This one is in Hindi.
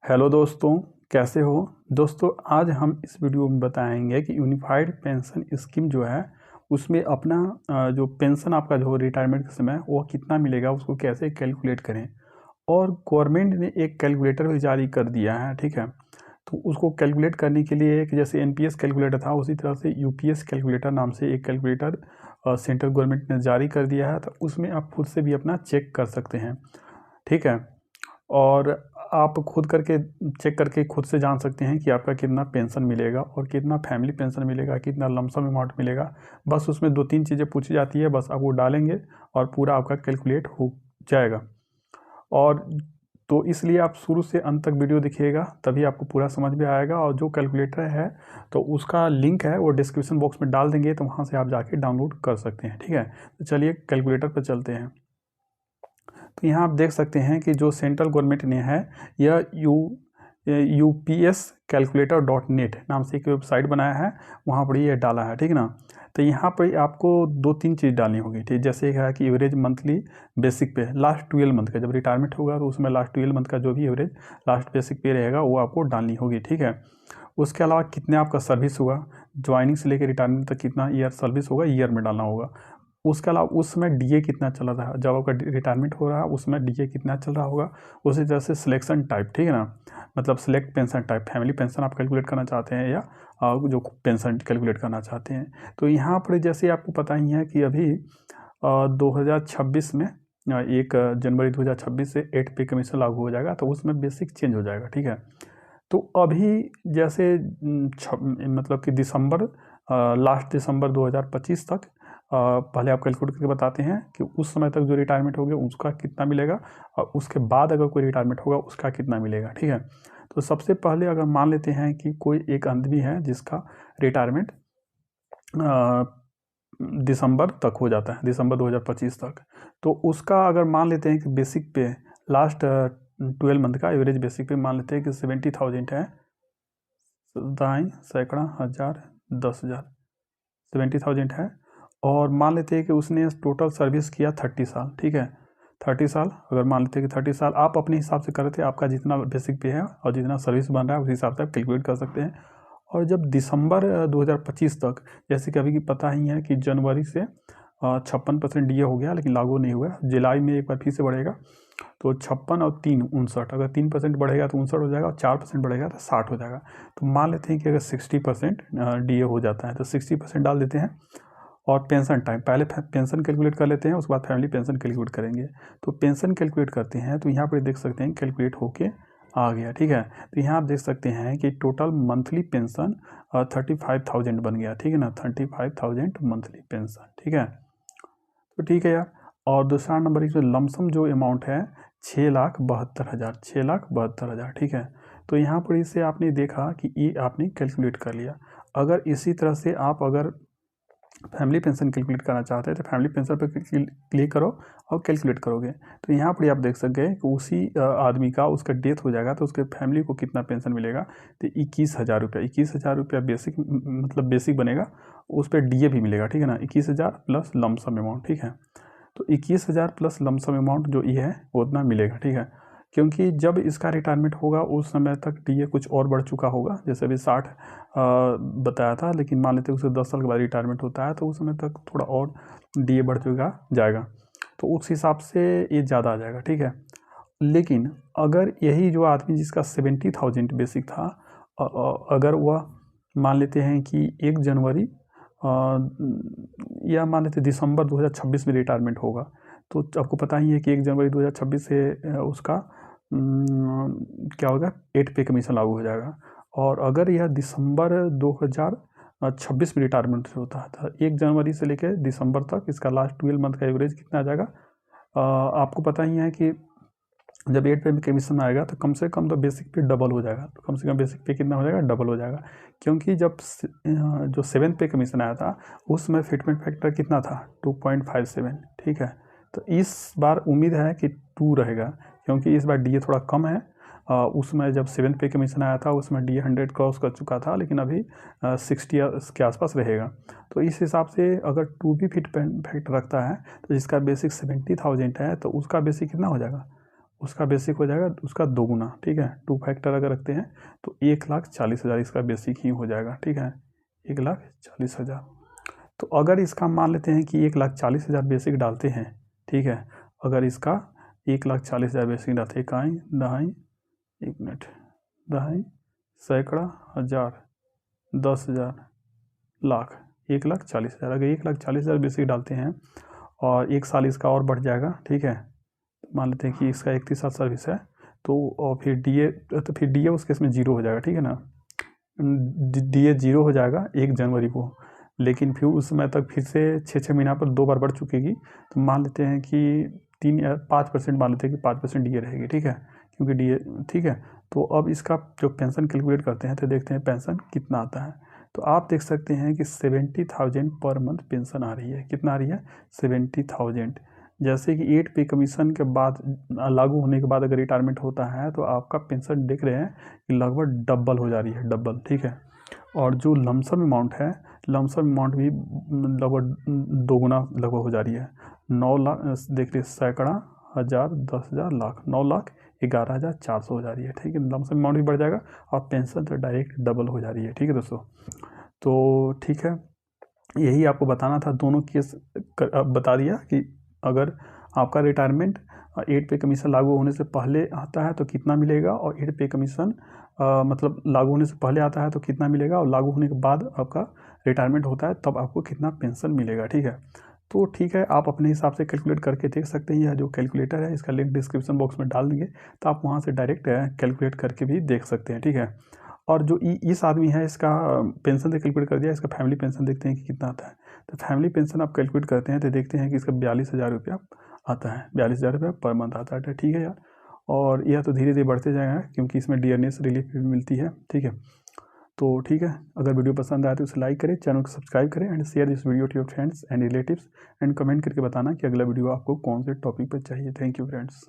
हेलो दोस्तों, कैसे हो। दोस्तों आज हम इस वीडियो में बताएंगे कि यूनिफाइड पेंशन स्कीम जो है उसमें अपना जो पेंशन आपका जो रिटायरमेंट के समय वो कितना मिलेगा, उसको कैसे कैलकुलेट करें। और गवर्नमेंट ने एक कैलकुलेटर भी जारी कर दिया है, ठीक है। तो उसको कैलकुलेट करने के लिए एक जैसे एनपीएस कैलकुलेटर था उसी तरह से यूपीएस कैलकुलेटर नाम से एक कैलकुलेटर सेंट्रल गवर्नमेंट ने जारी कर दिया है। तो उसमें आप खुद से भी अपना चेक कर सकते हैं, ठीक है। और आप खुद करके चेक करके खुद से जान सकते हैं कि आपका कितना पेंशन मिलेगा और कितना फैमिली पेंशन मिलेगा, कितना लमसम अमाउंट मिलेगा। बस उसमें 2-3 चीज़ें पूछी जाती है, बस आप वो डालेंगे और पूरा आपका कैलकुलेट हो जाएगा। और तो इसलिए आप शुरू से अंत तक वीडियो देखिएगा, तभी आपको पूरा समझ में आएगा। और जो कैलकुलेटर है तो उसका लिंक है वो डिस्क्रिप्शन बॉक्स में डाल देंगे, तो वहाँ से आप जाके डाउनलोड कर सकते हैं, ठीक है। तो चलिए कैलकुलेटर पर चलते हैं। तो यहाँ आप देख सकते हैं कि जो सेंट्रल गवर्नमेंट ने है यह UPS calculator.net नाम से एक वेबसाइट बनाया है, वहाँ पर ये डाला है, ठीक है ना। तो यहाँ पर आपको 2-3 चीज़ डालनी होगी, ठीक। जैसे एक है कि एवरेज मंथली बेसिक पे लास्ट 12 मंथ का, जब रिटायरमेंट होगा तो उसमें लास्ट 12 मंथ का जो भी एवरेज लास्ट बेसिक पे रहेगा वो आपको डालनी होगी, ठीक है। उसके अलावा कितने आपका सर्विस हुआ, ज्वाइनिंग से लेकर रिटायरमेंट तक कितना ईयर सर्विस होगा, ईयर में डालना होगा। उसके अलावा उस समय डीए कितना चल रहा है, जब आपका रिटायरमेंट हो रहा है उसमें डीए कितना चल रहा होगा। उसी तरह से सिलेक्शन टाइप, ठीक है ना, मतलब select pension type, family pension आप कैलकुलेट करना चाहते हैं या जो पेंशन कैलकुलेट करना चाहते हैं। तो यहाँ पर जैसे आपको पता ही है कि अभी 2026 में 1 जनवरी 2026 से 8 पे कमीशन लागू हो जाएगा, तो उसमें बेसिक चेंज हो जाएगा, ठीक है। तो अभी जैसे मतलब कि लास्ट दिसंबर 2025 तक पहले आप कैलकुलेट करके बताते हैं कि उस समय तक जो रिटायरमेंट हो गया उसका कितना मिलेगा, और उसके बाद अगर कोई रिटायरमेंट होगा उसका कितना मिलेगा, ठीक है। तो सबसे पहले अगर मान लेते हैं कि कोई एक आदमी है जिसका रिटायरमेंट दिसंबर तक हो जाता है, दिसंबर 2025 तक, तो उसका अगर मान लेते हैं कि बेसिक पे लास्ट 12 मंथ का एवरेज बेसिक पे मान लेते हैं कि 70,000 है, दाएँ सैकड़ा हज़ार 10,000 70,000 है। और मान लेते हैं कि उसने टोटल सर्विस किया 30 साल, ठीक है। 30 साल अगर मान लेते हैं कि 30 साल आप अपने हिसाब से कर रहे थे, आपका जितना बेसिक पे है और जितना सर्विस बन रहा है उस हिसाब से आप कैलकुलेट कर सकते हैं। और जब दिसंबर 2025 तक, जैसे कि अभी की पता ही है कि जनवरी से 56% डीए हो गया लेकिन लागू नहीं हुआ, जुलाई में एक बार फिर से बढ़ेगा। तो 56 और 3 59, अगर 3% बढ़ेगा तो 59 हो जाएगा, और 4% बढ़ेगा तो 60 हो जाएगा। तो मान लेते हैं कि अगर 60% डीए हो जाता है तो 60% डाल देते हैं। और पेंशन टाइम, पहले पेंशन कैलकुलेट कर लेते हैं, उसके बाद फैमिली पेंशन कैलकुलेट करेंगे। तो पेंशन कैलकुलेट करते हैं तो यहाँ पर देख सकते हैं कैलकुलेट होके आ गया, ठीक है। तो यहाँ आप देख सकते हैं कि टोटल मंथली पेंशन 35,000 बन गया, ठीक है ना, 35,000 मंथली पेंशन, ठीक है। तो ठीक है यार। और दूसरा नंबर इसमें लमसम जो अमाउंट है 6,72,000, 6,72,000, ठीक है। तो यहाँ पर इसे आपने देखा कि ये आपने कैलकुलेट कर लिया। अगर इसी तरह से आप अगर फैमिली पेंशन कैलकुलेट करना चाहते हैं तो फैमिली पेंशन पर क्लिक करो और कैलकुलेट करोगे। तो यहाँ पर आप देख सकते हैं कि उसी आदमी का उसका डेथ हो जाएगा तो उसके फैमिली को कितना पेंशन मिलेगा। तो 21,000 रुपया, 21,000 रुपया बेसिक, मतलब बेसिक बनेगा, उस पर डीए भी मिलेगा, ठीक है ना। 21,000 प्लस लमसम अमाउंट, ठीक है। तो 21,000 प्लस लमसम अमाउंट जो ये है वो उतना मिलेगा, ठीक है। क्योंकि जब इसका रिटायरमेंट होगा उस समय तक डीए कुछ और बढ़ चुका होगा, जैसे अभी 60 बताया था, लेकिन मान लेते हैं उसे 10 साल के बाद रिटायरमेंट होता है तो उस समय तक थोड़ा और डीए बढ़ चुका जाएगा, तो उस हिसाब से ये ज़्यादा आ जाएगा, ठीक है। लेकिन अगर यही जो आदमी जिसका 70,000 बेसिक था, अगर वह मान लेते हैं कि 1 जनवरी या मान लेते दिसंबर 2026 में रिटायरमेंट होगा, तो आपको पता ही है कि 1 जनवरी 2026 से उसका क्या होगा, 8 पे कमीशन लागू हो जाएगा। और अगर यह दिसंबर 2026 में रिटायरमेंट होता है तो 1 जनवरी से लेकर दिसंबर तक इसका लास्ट 12 मंथ का एवरेज कितना आ जाएगा। आपको पता ही है कि जब 8 पे कमीशन आएगा तो कम से कम तो बेसिक पे डबल हो जाएगा, तो कम से कम बेसिक पे कितना हो जाएगा, डबल हो जाएगा। क्योंकि जब जो 7 पे कमीशन आया था उस समय फिटमेंट फैक्टर कितना था, 2.57, ठीक है। तो इस बार उम्मीद है कि 2 रहेगा, क्योंकि इस बार डीए थोड़ा कम है। उसमें जब 7 पे कमीशन आया था उसमें डीए 100 क्रॉस कर चुका था, लेकिन अभी 60 के आसपास रहेगा। तो इस हिसाब से अगर 2 भी फिट फैक्टर रखता है तो जिसका बेसिक 70,000 है तो उसका बेसिक कितना हो जाएगा, उसका बेसिक हो जाएगा उसका 2 गुना, ठीक है। 2 फैक्टर अगर रखते हैं तो 1,40,000 इसका बेसिक ही हो जाएगा, ठीक है, 1,40,000। तो अगर इसका मान लेते हैं कि 1,40,000 बेसिक डालते हैं, ठीक है, अगर इसका 1,40,000 बेसिक डालते हैं, इकाई, दहाई, 1 मिनट, दहाई, सैकड़ा, हज़ार, 10,000, लाख, 1,40,000। अगर 1,40,000 बेसिक डालते हैं और 1 साल इसका और बढ़ जाएगा, ठीक है, मान लेते हैं कि इसका 31 साल सर्विस है, तो और फिर डी ए उस केस में 0 हो जाएगा, ठीक है ना, डी ए 0 हो जाएगा 1 जनवरी को। लेकिन फिर उस समय तक फिर से 6 महीना पर 2 बार बढ़ चुकेगी, तो मान लेते हैं कि 3 या 5% मान लेते हैं कि 5% डी ए रहेगी, ठीक है, क्योंकि डी ए, ठीक है। तो अब इसका जो पेंशन कैलकुलेट करते हैं तो देखते हैं पेंशन कितना आता है। तो आप देख सकते हैं कि 70,000 पर मंथ पेंशन आ रही है। कितना आ रही है? 70,000। जैसे कि 8 पे कमीशन के बाद लागू होने के बाद अगर रिटायरमेंट होता है तो आपका पेंशन देख रहे हैं कि लगभग डबल हो जा रही है, डबल, ठीक है। और जो लमसम अमाउंट है, लमसम अमाउंट भी लगभग 2 गुना लगभग हो जा रही है। 9 लाख देख रहे, सैकड़ा, हज़ार, 10,000, लाख, 9,11,400 हो जा रही है, ठीक है। लमसम अमाउंट भी बढ़ जाएगा और पेंशन तो डायरेक्ट डबल हो जा रही है, ठीक है दोस्तों। तो ठीक है, यही आपको बताना था। दोनों केस बता दिया कि अगर आपका रिटायरमेंट 8 पे कमीशन लागू होने से पहले आता है तो कितना मिलेगा, और 8 पे कमीशन मतलब लागू होने से पहले आता है तो कितना मिलेगा, और लागू होने के बाद आपका रिटायरमेंट होता है तब आपको कितना पेंशन मिलेगा, ठीक है। तो ठीक है, आप अपने हिसाब से कैलकुलेट करके देख सकते हैं। यह जो कैलकुलेटर है इसका लिंक डिस्क्रिप्शन बॉक्स में डाल देंगे, तो आप वहाँ से डायरेक्ट कैलकुलेट करके भी देख सकते हैं, ठीक है। और जो इस आदमी है इसका पेंशन से कैलकुलेट कर दिया, इसका फैमिली पेंशन देखते हैं कि कितना आता है। तो फैमिली पेंशन आप कैलकुलेट करते हैं तो देखते हैं कि इसका 42,000 रुपया आता है, 42,000 रुपया पर मंथ आता है, ठीक है यार। और यह तो धीरे धीरे बढ़ते जाएगा क्योंकि इसमें डियरनेस रिलीफ भी मिलती है, ठीक है। तो ठीक है, अगर वीडियो पसंद आए तो उसे लाइक करें, चैनल को सब्सक्राइब करें and share this video to your friends and relatives, and comment करके बताना कि अगला वीडियो आपको कौन से टॉपिक पर चाहिए। Thank you friends.